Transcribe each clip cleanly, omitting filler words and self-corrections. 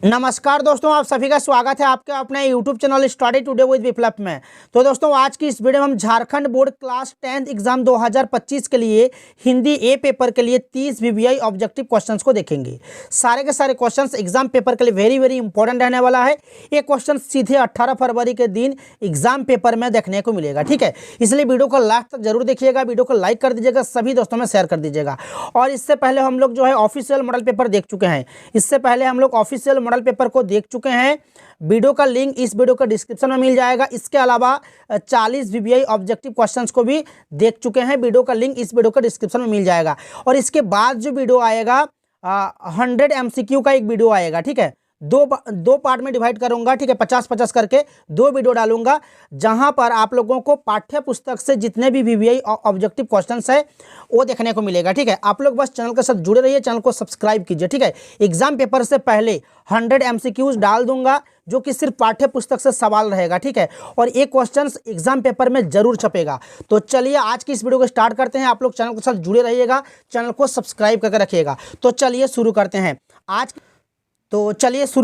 नमस्कार दोस्तों, आप सभी का स्वागत है आपके अपने YouTube channel study today with Viplav में। तो दोस्तों, आज की इस वीडियो में हम Jharkhand board class 10th exam 2025 के लिए हिंदी ए पेपर के लिए 30 वीवीआई ऑब्जेक्टिव क्वेश्चंस को देखेंगे। सारे के सारे क्वेश्चंस एग्जाम पेपर के लिए वेरी वेरी इंपॉर्टेंट रहने वाला है। ये क्वेश्चन सीधे 18 फरवरी के दिन एग्जाम पेपर में देखने को मिलेगा, ठीक है। इसलिए वीडियो को लास्ट तक जरूर देखिएगा, वीडियो को लाइक कर दीजिएगा, सभी दोस्तों में शेयर कर दीजिएगा। और इससे पहले हम लोग जो है ऑफिशियल मॉडल पेपर देख चुके हैं। इससे पहले हम लोग ऑफिशियल मॉडल पेपर को देख चुके हैं। वीडियो का लिंक इस वीडियो का डिस्क्रिप्शन में मिल जाएगा। इसके अलावा 40 वीवीआई ऑब्जेक्टिव क्वेश्चंस को भी देख चुके हैं। वीडियो का लिंक इस वीडियो का डिस्क्रिप्शन में मिल जाएगा। और इसके बाद जो वीडियो आएगा 100 एमसीक्यू का एक वीडियो आएगा, ठीक है। दो पार्ट में डिवाइड करूंगा, ठीक है। 50-50 करके दो वीडियो डालूंगा, जहां पर आप लोगों को पाठ्य पुस्तक से जितने भी वीवीआई ऑब्जेक्टिव क्वेश्चंस है वो देखने को मिलेगा, ठीक है। आप लोग बस चैनल के साथ जुड़े रहिए, चैनल को सब्सक्राइब कीजिए, ठीक है। एग्जाम पेपर से पहले 100 एमसीक्यूज डाल दूंगा, जो कि सिर्फ पाठ्य पुस्तक से सवाल रहेगा, ठीक है। और ये क्वेश्चन एग्जाम पेपर में जरूर छपेगा। तो चलिए आज की इस वीडियो को स्टार्ट करते हैं। आप लोग चैनल के साथ जुड़े रहिएगा, चैनल को सब्सक्राइब करके रखिएगा। तो चलिए शुरू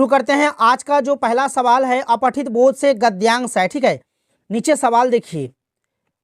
करते हैं आज का जो पहला सवाल है, अपठित बोध से गद्यांश है, ठीक है। नीचे सवाल देखिए।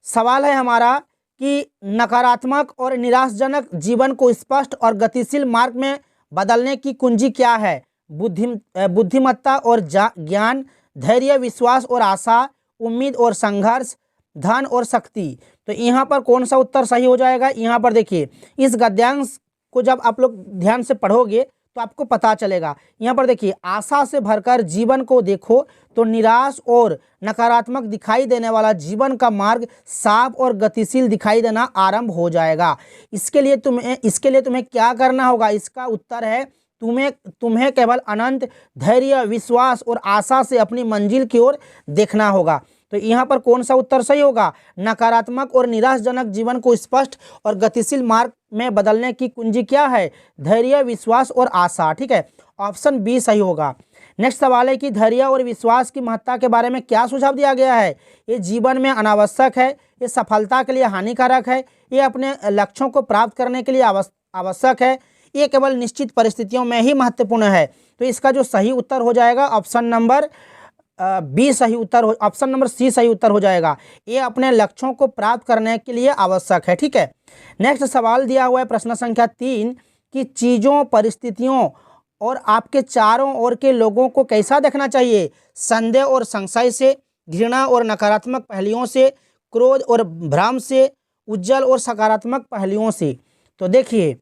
सवाल है हमारा कि नकारात्मक और निराशाजनक जीवन को स्पष्ट और गतिशील मार्ग में बदलने की कुंजी क्या है? बुद्धिमत्ता और ज्ञान, धैर्य, विश्वास और आशा, उम्मीद और संघर्ष, धन और शक्ति। तो यहाँ पर कौन सा उत्तर सही हो जाएगा? यहाँ पर देखिए, इस गद्यांश को जब आप लोग ध्यान से पढ़ोगे तो आपको पता चलेगा। यहाँ पर देखिए, आशा से भरकर जीवन को देखो तो निराश और नकारात्मक दिखाई देने वाला जीवन का मार्ग साफ और गतिशील दिखाई देना आरंभ हो जाएगा। इसके लिए तुम्हें क्या करना होगा? इसका उत्तर है तुम्हें केवल अनंत धैर्य, विश्वास और आशा से अपनी मंजिल की ओर देखना होगा। तो यहाँ पर कौन सा उत्तर सही होगा? नकारात्मक और निराशाजनक जीवन को स्पष्ट और गतिशील मार्ग में बदलने की कुंजी क्या है? धैर्य, विश्वास और आशा, ठीक है। ऑप्शन बी सही होगा। नेक्स्ट सवाल है कि धैर्य और विश्वास की महत्ता के बारे में क्या सुझाव दिया गया है? ये जीवन में अनावश्यक है, ये सफलता के लिए हानिकारक है, ये अपने लक्ष्यों को प्राप्त करने के लिए आवश्यक है, ये केवल निश्चित परिस्थितियों में ही महत्वपूर्ण है। तो इसका जो सही उत्तर हो जाएगा ऑप्शन नंबर बी सही उत्तर, ऑप्शन नंबर सी सही उत्तर हो जाएगा। ये अपने लक्ष्यों को प्राप्त करने के लिए आवश्यक है, ठीक है। नेक्स्ट सवाल दिया हुआ है प्रश्न संख्या 3 कि चीज़ों, परिस्थितियों और आपके चारों ओर के लोगों को कैसा देखना चाहिए? संदेह और संशय से, घृणा और नकारात्मक पहलुओं से, क्रोध और भ्रम से, उज्जवल और सकारात्मक पहलुओं से। तो देखिए,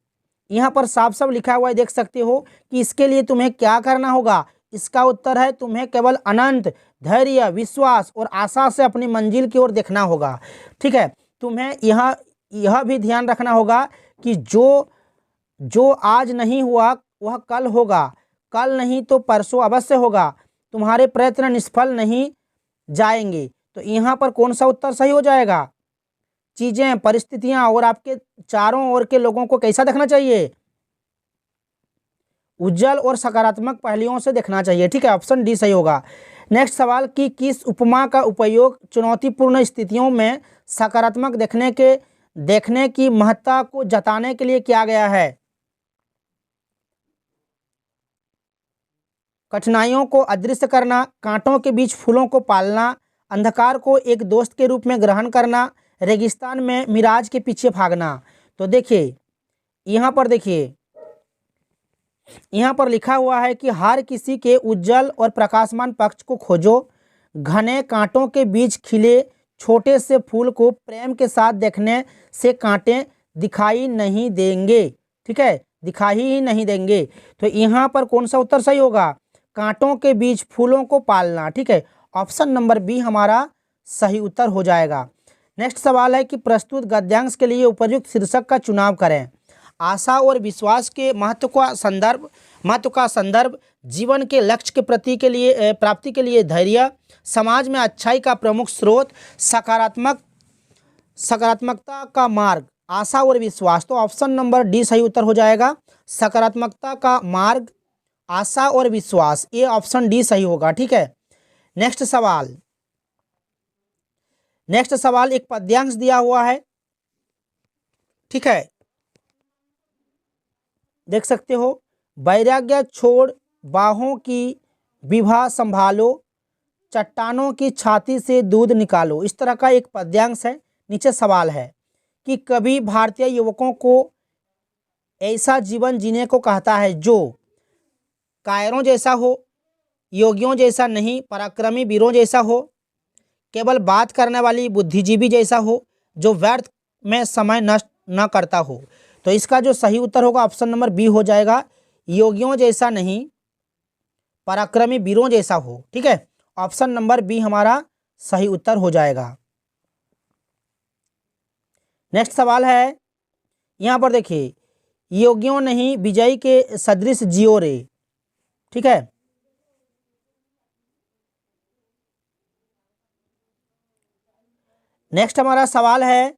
यहाँ पर साफ साफ लिखा हुआ है, देख सकते हो कि इसके लिए तुम्हें क्या करना होगा। इसका उत्तर है तुम्हें केवल अनंत धैर्य, विश्वास और आशा से अपनी मंजिल की ओर देखना होगा, ठीक है। तुम्हें यह भी ध्यान रखना होगा कि जो आज नहीं हुआ वह कल होगा, कल नहीं तो परसों अवश्य होगा, तुम्हारे प्रयत्न निष्फल नहीं जाएंगे। तो यहाँ पर कौन सा उत्तर सही हो जाएगा? चीजें, परिस्थितियां और आपके चारों ओर के लोगों को कैसा देखना चाहिए? उज्जवल और सकारात्मक पहलुओं से देखना चाहिए, ठीक है। ऑप्शन डी सही होगा। नेक्स्ट सवाल कि किस उपमा का उपयोग चुनौतीपूर्ण स्थितियों में सकारात्मक देखने की महत्ता को जताने के लिए किया गया है? कठिनाइयों को अदृश्य करना, कांटों के बीच फूलों को पालना, अंधकार को एक दोस्त के रूप में ग्रहण करना, रेगिस्तान में मिराज के पीछे भागना। तो देखिए, यहाँ पर लिखा हुआ है कि हर किसी के उज्जवल और प्रकाशमान पक्ष को खोजो, घने कांटों के बीच खिले छोटे से फूल को प्रेम के साथ देखने से कांटे दिखाई नहीं देंगे, ठीक है, दिखाई ही नहीं देंगे। तो यहाँ पर कौन सा उत्तर सही होगा? कांटों के बीच फूलों को पालना, ठीक है। ऑप्शन नंबर बी हमारा सही उत्तर हो जाएगा। नेक्स्ट सवाल है कि प्रस्तुत गद्यांश के लिए उपयुक्त शीर्षक का चुनाव करें। आशा और विश्वास के महत्व का संदर्भ, जीवन के लक्ष्य के प्राप्ति के लिए धैर्य, समाज में अच्छाई का प्रमुख स्रोत, सकारात्मकता का मार्ग, आशा और विश्वास। तो ऑप्शन नंबर डी सही उत्तर हो जाएगा। सकारात्मकता का मार्ग, आशा और विश्वास, ये ऑप्शन डी सही होगा, ठीक है। नेक्स्ट सवाल एक पद्यांश दिया हुआ है, ठीक है, देख सकते हो। वैराग्य छोड़ बाहों की विभा संभालो, चट्टानों की छाती से दूध निकालो। इस तरह का एक पद्यांश है। नीचे सवाल है कि कभी भारतीय युवकों को ऐसा जीवन जीने को कहता है जो कायरों जैसा हो, योगियों जैसा नहीं, पराक्रमी वीरों जैसा हो, केवल बात करने वाली बुद्धिजीवी जैसा हो, जो व्यर्थ में समय नष्ट न करता हो। तो इसका जो सही उत्तर होगा ऑप्शन नंबर बी हो जाएगा, योगियों जैसा नहीं, पराक्रमी वीरों जैसा हो। ठीक है, ऑप्शन नंबर बी हमारा सही उत्तर हो जाएगा। नेक्स्ट सवाल है, यहां पर देखिए, योगियों नहीं विजयी के सदृश जियो रे। ठीक है, नेक्स्ट हमारा सवाल है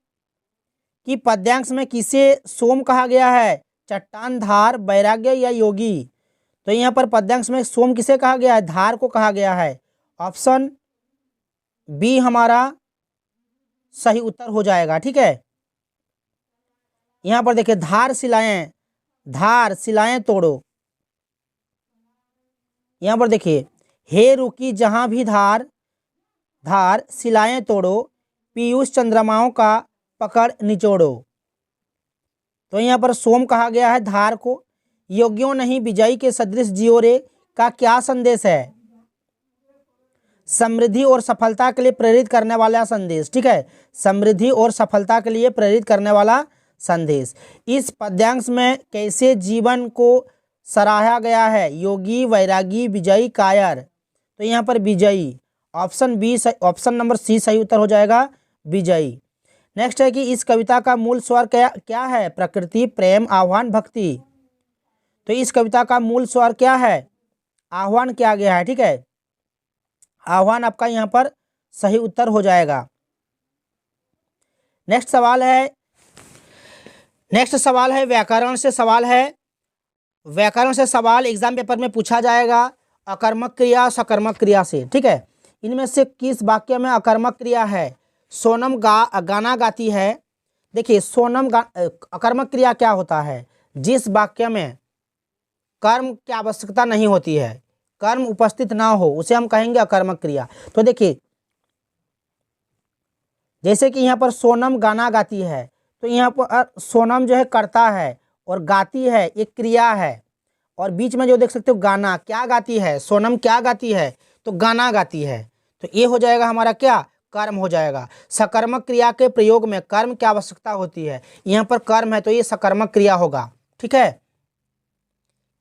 कि पद्यांश में किसे सोम कहा गया है, चट्टान, धार, वैराग्य या योगी। तो यहाँ पर पद्यांश में सोम किसे कहा गया है, धार को कहा गया है। ऑप्शन बी हमारा सही उत्तर हो जाएगा। ठीक है, यहाँ पर देखिए, धार सिलाएं तोड़ो। यहाँ पर देखिए, हे रुकी जहां भी धार, धार सिलाएं तोड़ो, पीयूष चंद्रमाओं का पकड़ निचोड़ो। तो यहाँ पर सोम कहा गया है धार को। योगियों नहीं विजयी के सदृश जियो रे का क्या संदेश है, समृद्धि और सफलता के लिए प्रेरित करने वाला संदेश। ठीक है, समृद्धि और सफलता के लिए प्रेरित करने वाला संदेश। इस पद्यांश में कैसे जीवन को सराहा गया है, योगी, वैरागी, विजयी, कायर। तो यहाँ पर विजयी, option B, option number C सही उत्तर हो जाएगा, विजयी। नेक्स्ट है कि इस कविता का मूल स्वर क्या है, प्रकृति, प्रेम, आह्वान, भक्ति। तो इस कविता का मूल स्वर क्या है, आह्वान किया गया है। ठीक है, आह्वान आपका यहाँ पर सही उत्तर हो जाएगा। नेक्स्ट सवाल है व्याकरण से सवाल है। व्याकरण से सवाल एग्जाम पेपर में पूछा जाएगा अकर्मक क्रिया, सकर्मक क्रिया से। ठीक है, इनमें से किस वाक्य में अकर्मक क्रिया है, सोनम गाना गाती है। देखिए, अकर्मक क्रिया क्या होता है, जिस वाक्य में कर्म की आवश्यकता नहीं होती है, कर्म उपस्थित ना हो, उसे हम कहेंगे अकर्मक क्रिया। तो देखिए, जैसे कि यहाँ पर सोनम गाना गाती है, तो यहाँ पर सोनम जो है कर्ता है और गाती है एक क्रिया है, और बीच में जो देख सकते हो गाना, क्या गाती है, सोनम क्या गाती है, तो गाना गाती है। तो ये हो जाएगा हमारा क्या, कर्म हो जाएगा। सकर्मक क्रिया के प्रयोग में कर्म की आवश्यकता होती है, यहाँ पर कर्म है तो ये सकर्मक क्रिया होगा। ठीक है,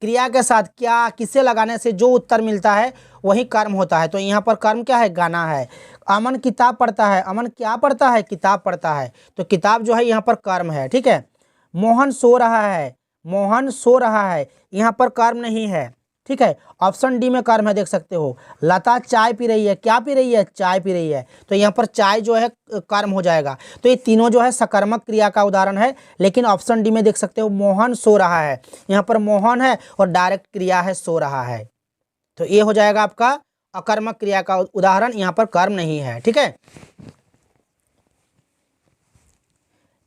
क्रिया के साथ क्या, किसे लगाने से जो उत्तर मिलता है वही कर्म होता है। तो यहाँ पर कर्म क्या है, गाना है। अमन किताब पढ़ता है, अमन क्या पढ़ता है, किताब पढ़ता है। तो किताब जो है यहाँ पर कर्म है। ठीक है, मोहन सो रहा है, मोहन सो रहा है, यहाँ पर कर्म नहीं है। ठीक है, ऑप्शन डी में कर्म है, देख सकते हो। लता चाय पी रही है, क्या पी रही है, चाय पी रही है। तो यहाँ पर चाय जो है कर्म हो जाएगा। तो ये तीनों जो है सकर्मक क्रिया का उदाहरण है, लेकिन ऑप्शन डी में देख सकते हो मोहन सो रहा है, यहाँ पर मोहन है और डायरेक्ट क्रिया है सो रहा है। तो ये हो जाएगा आपका अकर्मक क्रिया का उदाहरण, यहाँ पर कर्म नहीं है। ठीक है,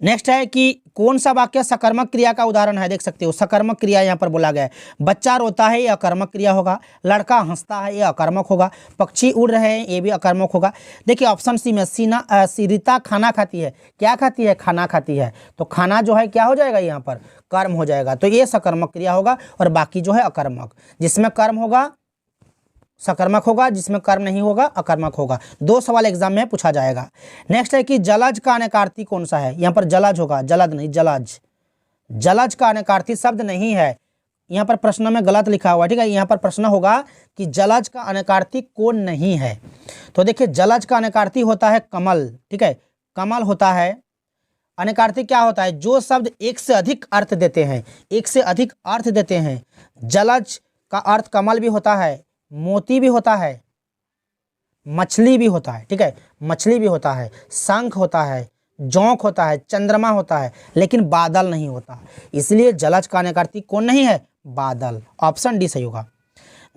नेक्स्ट है कि कौन सा वाक्य सकर्मक क्रिया का उदाहरण है, देख सकते हो। सकर्मक क्रिया यहाँ पर बोला गया है। बच्चा रोता है, यह अकर्मक क्रिया होगा। लड़का हंसता है, यह अकर्मक होगा। पक्षी उड़ रहे हैं, ये भी अकर्मक होगा। देखिए, ऑप्शन सी में सीता खाना खाती है, क्या खाती है, खाना खाती है। तो खाना जो है क्या हो जाएगा, यहाँ पर कर्म हो जाएगा। तो ये सकर्मक क्रिया होगा, और बाकी जो है अकर्मक। जिसमें कर्म होगा सकर्मक होगा, जिसमें कर्म नहीं होगा अकर्मक होगा। 2 सवाल एग्जाम में पूछा जाएगा। नेक्स्ट है कि जलज का अनेकार्थी कौन सा है, यहाँ पर जलज होगा, जलद नहीं, जलज। जलज का अनेकार्थी शब्द नहीं है, यहाँ पर प्रश्न में गलत लिखा हुआ है। ठीक है, यहाँ पर प्रश्न होगा कि जलज का अनेकार्थी कौन नहीं है। तो देखिए, जलज का अनेकार्थी होता है कमल। ठीक है, कमल होता है। अनेकार्थी क्या होता है, जो शब्द एक से अधिक अर्थ देते हैं, एक से अधिक अर्थ देते हैं। जलज का अर्थ कमल भी होता है, मोती भी होता है, मछली भी होता है। ठीक है, मछली भी होता है, शंख होता है, जोंक होता है, चंद्रमा होता है, लेकिन बादल नहीं होता। इसलिए जलज का अनेकार्थी कौन नहीं है, बादल। ऑप्शन डी सही होगा।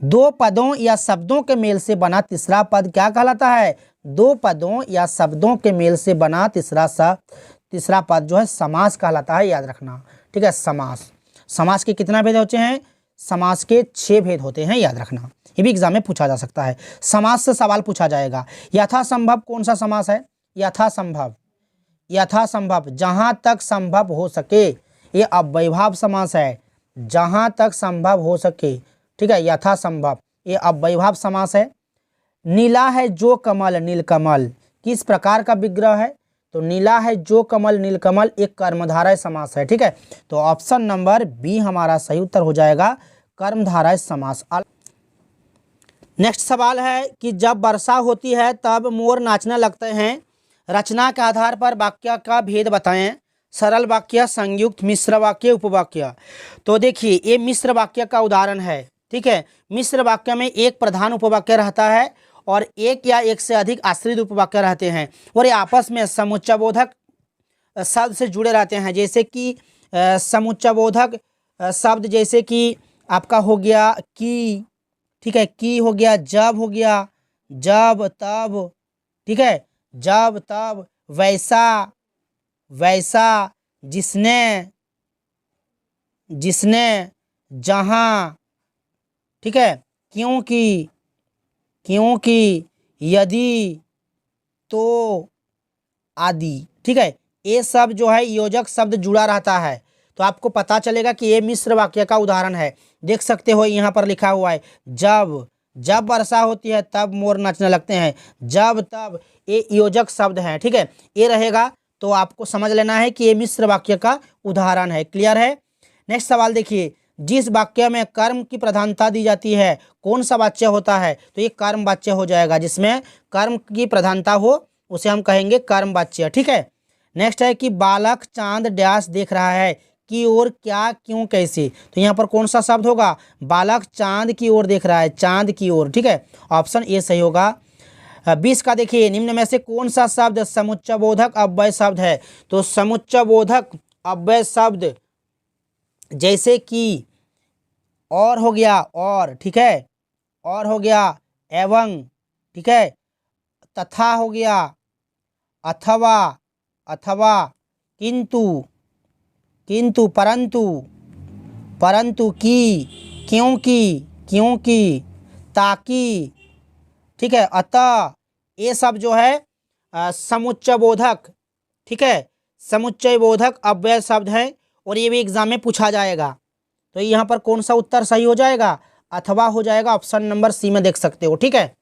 2 पदों या शब्दों के मेल से बना तीसरा पद क्या कहलाता है, 2 पदों या शब्दों के मेल से बना तीसरा पद जो है समास कहलाता है, याद रखना। ठीक है, समास के कितना भेद होते हैं, समास के 6 भेद होते हैं, याद रखना, ये भी एग्जाम में पूछा जा सकता है। समास से सवाल पूछा जाएगा। यथासंभव कौन सा समास है? यथासंभव, यथासंभव जहां तक संभव हो सके, ये अव्ययीभाव समास है, जहां तक संभव हो सके, ठीक है, यथासंभव, ये अव्ययीभाव समास है। नीला है जो कमल नीलकमल, किस प्रकार का विग्रह है? तो नीला है जो कमल नीलकमल एक कर्मधारय समास है, ठीक है। तो ऑप्शन नंबर बी हमारा सही उत्तर हो जाएगा, कर्मधारय समास। नेक्स्ट सवाल है कि जब वर्षा होती है तब मोर नाचने लगते हैं, रचना के आधार पर वाक्य का भेद बताएं। सरल वाक्य, संयुक्त, मिश्र वाक्य, उपवाक्य। तो देखिए ये मिश्र वाक्य का उदाहरण है, ठीक है। मिश्र वाक्य में एक प्रधान उपवाक्य रहता है और एक या एक से अधिक आश्रित उपवाक्य रहते हैं और ये आपस में समुच्चयबोधक शब्द से जुड़े रहते हैं। जैसे कि समुच्चयबोधक शब्द जैसे कि आपका हो गया कि, ठीक है, कि हो गया, जब हो गया, जब तब, ठीक है, जब तब, वैसा वैसा, जिसने जिसने, जहाँ, ठीक है, क्योंकि क्योंकि, यदि, तो, आदि, ठीक है। ये सब जो है योजक शब्द जुड़ा रहता है तो आपको पता चलेगा कि ये मिश्र वाक्य का उदाहरण है। देख सकते हो यहाँ पर लिखा हुआ है जब, जब वर्षा होती है तब मोर नाचने लगते हैं, जब तब, ये योजक शब्द है, ठीक है। ये रहेगा तो आपको समझ लेना है कि ये मिश्र वाक्य का उदाहरण है। क्लियर है? नेक्स्ट सवाल देखिए, जिस वाक्य में कर्म की प्रधानता दी जाती है कौन सा वाच्य होता है? तो ये कर्म वाच्य हो जाएगा, जिसमें कर्म की प्रधानता हो उसे हम कहेंगे कर्म वाच्य, ठीक है। नेक्स्ट है कि बालक चांद डैश देख रहा है, की ओर, क्या, क्यों, कैसे। तो यहाँ पर कौन सा शब्द होगा? बालक चांद की ओर देख रहा है, चांद की ओर, ठीक है। ऑप्शन ए सही होगा। 20 का देखिए, निम्न में से कौन सा शब्द समुच्चयबोधक अव्यय शब्द है? तो समुच्चयबोधक अव्यय शब्द जैसे कि और हो गया, और, ठीक है, और हो गया, एवं, ठीक है, तथा हो गया, अथवा, अथवा, किंतु, किंतु, परंतु, परंतु, की, क्योंकि, क्योंकि, ताकि, ठीक है, अतः, ये सब जो है समुच्चयबोधक, ठीक है, समुच्चयबोधक अव्यय शब्द है और ये भी एग्जाम में पूछा जाएगा। तो यहाँ पर कौन सा उत्तर सही हो जाएगा? अथवा हो जाएगा, ऑप्शन नंबर सी में देख सकते हो, ठीक है।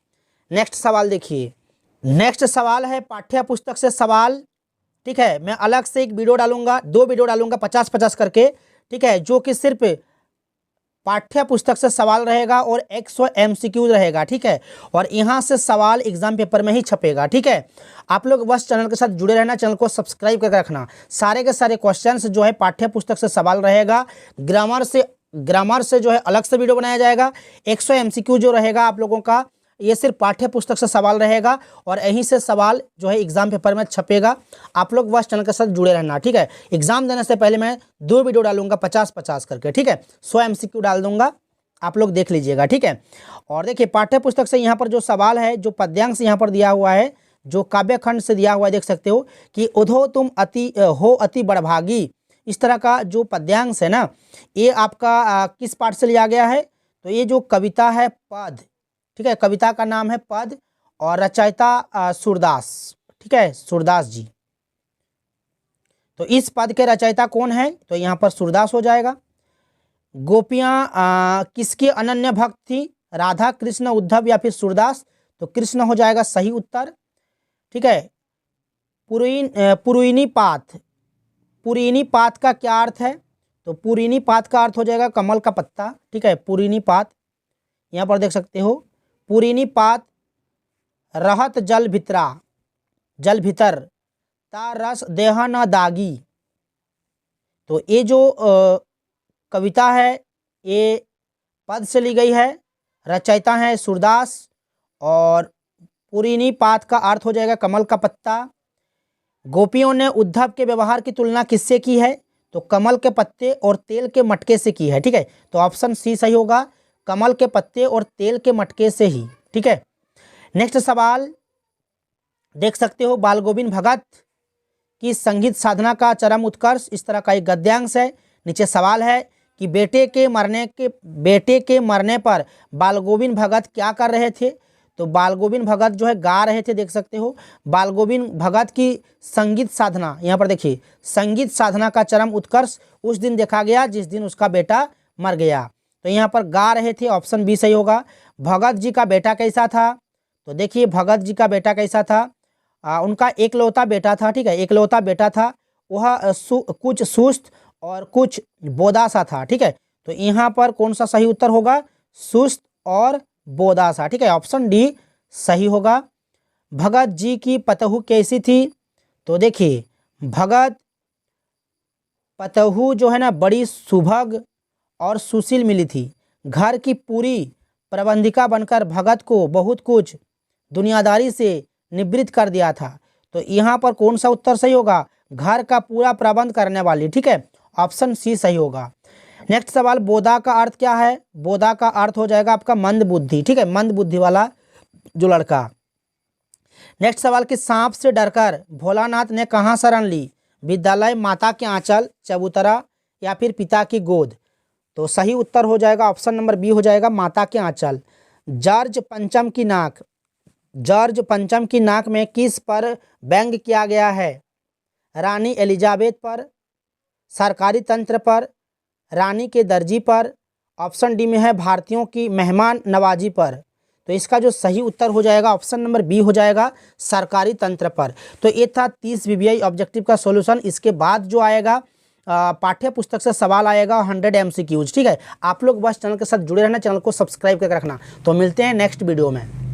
नेक्स्ट सवाल देखिए, नेक्स्ट सवाल है पाठ्य पुस्तक से सवाल, ठीक है। मैं अलग से एक वीडियो डालूंगा, 2 वीडियो डालूंगा 50-50 करके, ठीक है, जो कि सिर्फ पाठ्य पुस्तक से सवाल रहेगा और 100 MCQ रहेगा, ठीक है। और यहाँ से सवाल एग्जाम पेपर में ही छपेगा, ठीक है। आप लोग बस चैनल के साथ जुड़े रहना, चैनल को सब्सक्राइब करके रखना। सारे के सारे क्वेश्चंस जो है पाठ्य पुस्तक से सवाल रहेगा, ग्रामर से जो है अलग से वीडियो बनाया जाएगा। 100 MCQ जो रहेगा आप लोगों का, ये सिर्फ पाठ्य पुस्तक से सवाल रहेगा और यहीं से सवाल जो है एग्जाम पेपर में छपेगा। आप लोग बस चैनल के साथ जुड़े रहना, ठीक है। एग्जाम देने से पहले मैं 2 वीडियो डालूंगा 50-50 करके, ठीक है। 100 MCQ डाल दूंगा, आप लोग देख लीजिएगा, ठीक है। और देखिए पाठ्य पुस्तक से यहाँ पर जो सवाल है, जो पद्यांश यहाँ पर दिया हुआ है, जो काव्य खंड से दिया हुआ है, देख सकते हो कि उधो तुम अति बड़भागी, इस तरह का जो पद्यांश है ना, ये आपका किस पाठ से लिया गया है? तो ये जो कविता है पद, ठीक है, कविता का नाम है पद और रचयिता सूरदास, ठीक है, सूरदास जी। तो इस पद के रचयिता कौन है? तो यहाँ पर सूरदास हो जाएगा। गोपियाँ किसकी अनन्य भक्त थी? राधा, कृष्ण, उद्धव या फिर सूरदास? तो कृष्ण हो जाएगा सही उत्तर, ठीक है। पुरैनी पात, पुरैनी पात का क्या अर्थ है? तो पुरैनी पात का अर्थ हो जाएगा कमल का पत्ता, ठीक है। पुरैनी पात यहाँ पर देख सकते हो, पुरैनी पात रहत जल भितरा, जल भीतर, ता रस देह न दागी। तो ये जो कविता है ये पद से ली गई है, रचयिता है सूरदास और पुरैनी पात का अर्थ हो जाएगा कमल का पत्ता। गोपियों ने उद्धव के व्यवहार की तुलना किससे की है? तो कमल के पत्ते और तेल के मटके से की है, ठीक है। तो ऑप्शन सी सही होगा, कमल के पत्ते और तेल के मटके से ही, ठीक है। नेक्स्ट सवाल देख सकते हो, बाल गोविंद भगत की संगीत साधना का चरम उत्कर्ष, इस तरह का एक गद्यांश है। नीचे सवाल है कि बेटे के मरने पर बाल गोविंद भगत क्या कर रहे थे। तो बाल गोविंद भगत जो है गा रहे थे, देख सकते हो। बाल गोविंद भगत की संगीत साधना, यहाँ पर देखिए, संगीत साधना का चरम उत्कर्ष उस दिन देखा गया जिस दिन उसका बेटा मर गया। तो यहाँ पर गा रहे थे, ऑप्शन बी सही होगा। भगत जी का बेटा कैसा था, तो देखिए भगत जी का बेटा कैसा था, उनका एकलौता बेटा था, ठीक है, एकलौता बेटा था। वह कुछ सुस्त और कुछ बोदा सा था, ठीक है। तो यहाँ पर कौन सा सही उत्तर होगा, सुस्त और बोदा सा, ठीक है, ऑप्शन डी सही होगा। भगत जी की पतहू कैसी थी, तो देखिए भगत पतहू जो है ना बड़ी सुभग और सुशील मिली थी। घर की पूरी प्रबंधिका बनकर भगत को बहुत कुछ दुनियादारी से निवृत्त कर दिया था। तो यहाँ पर कौन सा उत्तर सही होगा, घर का पूरा प्रबंध करने वाली, ठीक है, ऑप्शन सी सही होगा। नेक्स्ट सवाल, बोधा का अर्थ क्या है, बोधा का अर्थ हो जाएगा आपका मंद बुद्धि, ठीक है, मंद बुद्धि वाला जो लड़का। नेक्स्ट सवाल कि सांप से डरकर भोलानाथ ने कहाँ शरण ली, विद्यालय, माता के आंचल, चबूतरा या फिर पिता की गोद। तो सही उत्तर हो जाएगा ऑप्शन नंबर बी हो जाएगा, माता के आंचल। जॉर्ज पंचम की नाक में किस पर व्यंग किया गया है, रानी एलिजाबेथ पर, सरकारी तंत्र पर, रानी के दर्जी पर, ऑप्शन डी में है भारतीयों की मेहमान नवाजी पर। तो इसका जो सही उत्तर हो जाएगा ऑप्शन नंबर बी हो जाएगा, सरकारी तंत्र पर। तो ये था 30 वीवीआई ऑब्जेक्टिव का सॉल्यूशन। इसके बाद जो आएगा पाठ्य पुस्तक से सवाल आएगा 100 MCQs, ठीक है। आप लोग बस चैनल के साथ जुड़े रहना, चैनल को सब्सक्राइब करके रखना। तो मिलते हैं नेक्स्ट वीडियो में।